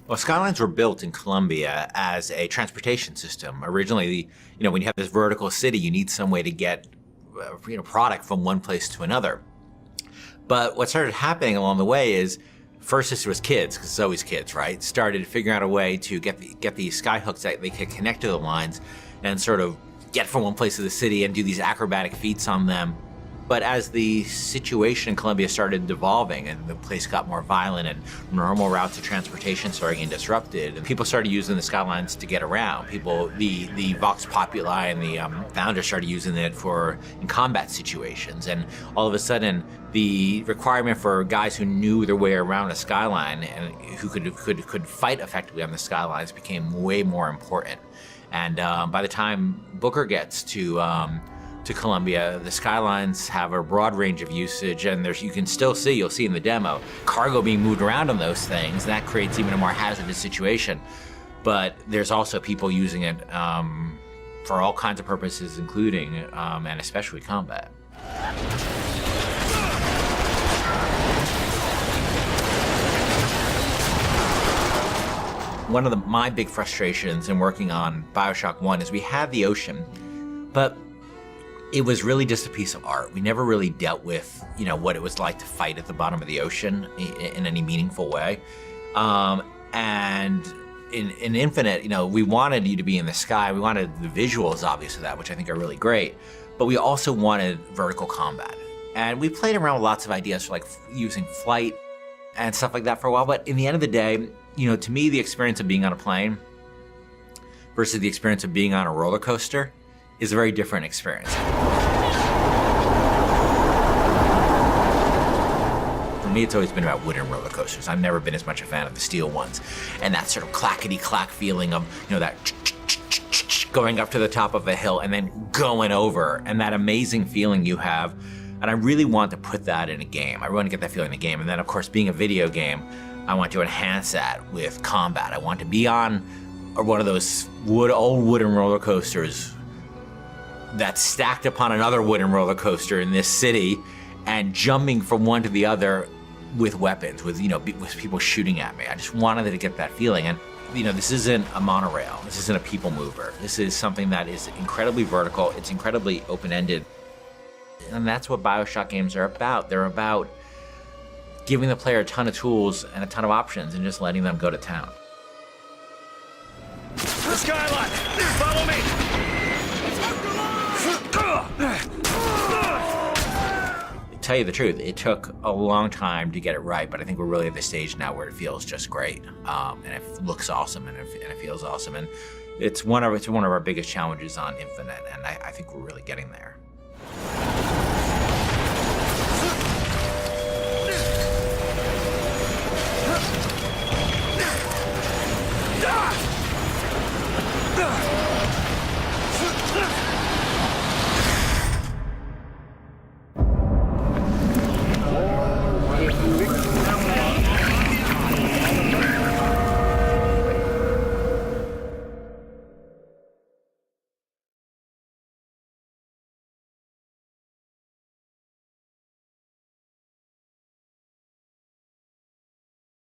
Well, skylines were built in Colombia as a transportation system. Originally, when you have this vertical city, you need some way to get, product from one place to another. But what started happening along the way is, first this was kids, because it's always kids, right? Started figuring out a way to get these sky hooks that they could connect to the lines and sort of get from one place to the city and do these acrobatic feats on them. But as the situation in Colombia started devolving and the place got more violent and normal routes of transportation started getting disrupted, and people started using the skylines to get around. The Vox Populi and the founders started using it in combat situations. And all of a sudden, the requirement for guys who knew their way around a skyline and who could fight effectively on the skylines became way more important. And by the time Booker gets to Colombia, the skylines have a broad range of usage, and you'll see in the demo, cargo being moved around on those things. That creates even a more hazardous situation. But there's also people using it for all kinds of purposes, including and especially combat. One of my big frustrations in working on Bioshock 1 is we had the ocean, but it was really just a piece of art. We never really dealt with, what it was like to fight at the bottom of the ocean in any meaningful way. And in Infinite, we wanted you to be in the sky. We wanted the visuals, obviously, of that, which I think are really great. But we also wanted vertical combat. And we played around with lots of ideas for using flight and stuff like that for a while. But in the end of the day, to me, the experience of being on a plane versus the experience of being on a roller coaster is a very different experience. For me, it's always been about wooden roller coasters. I've never been as much a fan of the steel ones. And that sort of clackety-clack feeling of, that going up to the top of a hill and then going over, and that amazing feeling you have. And I really want to put that in a game. I want to get that feeling in a game. And then, of course, being a video game, I want to enhance that with combat. I want to be on one of those old wooden roller coasters that's stacked upon another wooden roller coaster in this city and jumping from one to the other with weapons, with people shooting at me. I just wanted to get that feeling. And this isn't a monorail. This isn't a people mover. This is something that is incredibly vertical. It's incredibly open-ended. And that's what Bioshock games are about. They're about giving the player a ton of tools and a ton of options and just letting them go to town. The skyline! Follow me! To tell you the truth, it took a long time to get it right, but I think we're really at the stage now where it feels just great, and it looks awesome, and it feels awesome, and it's one of our biggest challenges on Infinite, and I think we're really getting there.